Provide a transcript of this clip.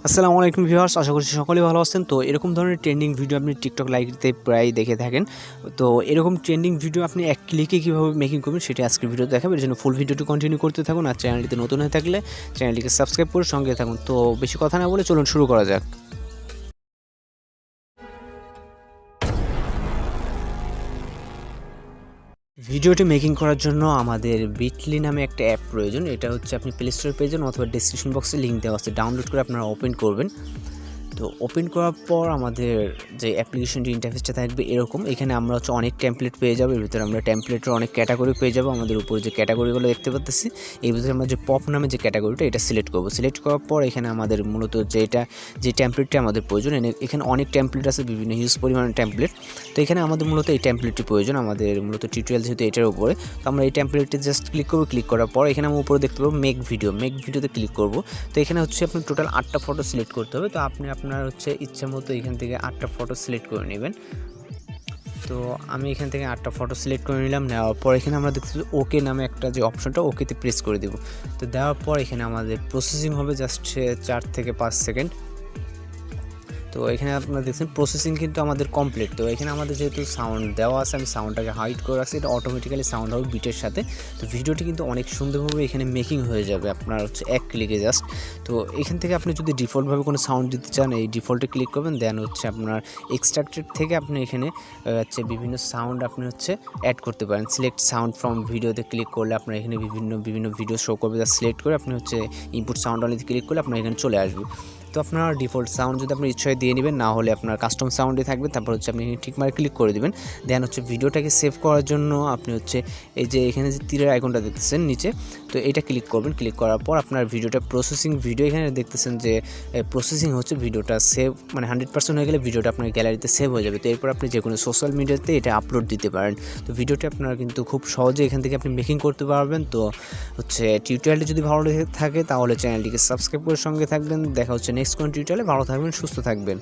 আসসালামু আলাইকুম ভিউয়ার্স, আশা করছি সকলেই ভালো আছেন। তো এরকম ধরনের ট্রেন্ডিং ভিডিও আপনি টিকটক লাইভতে প্রায় দেখে থাকেন। তো এরকম ট্রেন্ডিং ভিডিও আপনি এক ক্লিকে কীভাবে মেকিং করবেন সেটা আজকের ভিডিও দেখাবো। এর জন্য ফুল ভিডিওটি কন্টিনিউ করতে থাকুন। আর চ্যানেলটিতে নতুন হয়ে থাকলে চ্যানেলটিকে সাবস্ক্রাইব করে সঙ্গে থাকুন। তো বেশি কথা না বলে চলুন শুরু করা যাক। ভিডিওটি মেকিং করার জন্য আমাদের বিটলি নামে একটা অ্যাপ প্রয়োজন। এটা হচ্ছে আপনি প্লে স্টোরে পেয়ে যান অথবা ডেসক্রিপশন বক্সে লিঙ্ক দেওয়া আছে, ডাউনলোড করে আপনারা ওপেন করবেন। তো ওপেন করার পর আমাদের যে অ্যাপ্লিকেশনটি ইন্টারফেসটা থাকবে এরকম। এখানে আমরা হচ্ছে অনেক টেমপ্লেট পেয়ে যাবো। এর ভিতরে আমরা টেমপ্লেটের অনেক ক্যাটাগরি পেয়ে যাবো। আমাদের উপরে যে ক্যাটাগরিগুলো দেখতে পাচ্ছি এর ভিতরে আমরা যে পপ নামে যে ক্যাটাগরিটা এটা সিলেক্ট করবো। সিলেক্ট করার পর এখানে আমাদের মূলত যে টেমপ্লেটটি আমাদের প্রয়োজন, এখানে অনেক টেমপ্লেট আছে, বিভিন্ন হিউজ পরিমাণের টেমপ্লেট। তো এখানে আমাদের মূলত এই টেমপ্লেটটি প্রয়োজন। আমাদের মূলত টিউটোরিয়াল যেহেতু এটার উপরে, তো আমরা এই টেমপ্লেটটি জাস্ট ক্লিক করবো। ক্লিক করার পর এখানে আমরা উপরে দেখতে পাবো মেক ভিডিওতে ক্লিক করব। তো এখানে হচ্ছে আপনার টোটাল 8টা ফটো সিলেক্ট করতে হবে। তো আপনি আপনার হচ্ছে ইচ্ছা মতো এখান থেকে 8টা ফটো সিলেক্ট করে নেবেন। তো আমি এখান থেকে 8টা ফটো সিলেক্ট করে নিলাম। নেওয়ার পর এখানে আমরা দেখতে পাচ্ছি ওকে নামে একটা যে অপশনটা, ওকেতে প্রেস করে দেব। তো দেওয়ার পর এখানে আমাদের প্রসেসিং হবে জাস্ট 4 থেকে 5 সেকেন্ড। তো এখানে আপনারা দেখছেন প্রসেসিং কিন্তু আমাদের কমপ্লিট। তো এখানে আমাদের যেহেতু সাউন্ড দেওয়া আছে, আমি সাউন্ডটাকে হাইড করে রাখছি, এটা অটোমেটিক্যালি সাউন্ড হবে বিটের সাথে। তো ভিডিওটি কিন্তু অনেক সুন্দরভাবে এখানে মেকিং হয়ে যাবে আপনার হচ্ছে এক ক্লিকে জাস্ট। তো এখান থেকে আপনি যদি ডিফল্টভাবে কোনো সাউন্ড দিতে চান এই ডিফল্টে ক্লিক করবেন। দেন হচ্ছে আপনার এক্সট্রাক্টেড থেকে আপনি এখানে হচ্ছে বিভিন্ন সাউন্ড আপনি হচ্ছে অ্যাড করতে পারেন। সিলেক্ট সাউন্ড ফ্রম ভিডিওতে ক্লিক করলে আপনার এখানে বিভিন্ন ভিডিও শো করবে। যা সিলেক্ট করে আপনি হচ্ছে ইনপুট সাউন্ড অনলিতে ক্লিক করলে আপনার এখানে চলে আসবে। তো আপনার ডিফল্ট সাউন্ড যদি আপনি ইচ্ছায় দিয়ে নেবেন, না হলে আপনার কাস্টম সাউন্ডে থাকবে। তারপর হচ্ছে আপনি ঠিক মারে ক্লিক করে দেবেন। দেন হচ্ছে ভিডিওটাকে সেভ করার জন্য আপনি হচ্ছে এই যে এখানে যে তীরের আইকনটা দেখতেছেন নিচে, তো এটা ক্লিক করবেন। ক্লিক করার পর আপনার ভিডিওটা প্রসেসিং ভিডিও এখানে দেখতেছেন যে প্রসেসিং হচ্ছে, ভিডিওটা সেভ মানে 100% হয়ে গেলে ভিডিওটা আপনার গ্যালারিতে সেভ হয়ে যাবে। তো এরপর আপনি যে কোনো সোশ্যাল মিডিয়াতে এটা আপলোড দিতে পারেন। তো ভিডিওটি আপনার কিন্তু খুব সহজে এখান থেকে আপনি মেকিং করতে পারবেন। তো হচ্ছে টিউটোরিয়ালটি যদি ভালো লেগে থাকে তাহলে চ্যানেলটিকে সাবস্ক্রাইব করে সঙ্গে থাকবেন। দেখা হচ্ছে নেক্সট কোন টিউটোরিয়ালে। ভালো থাকবেন, সুস্থ থাকবেন।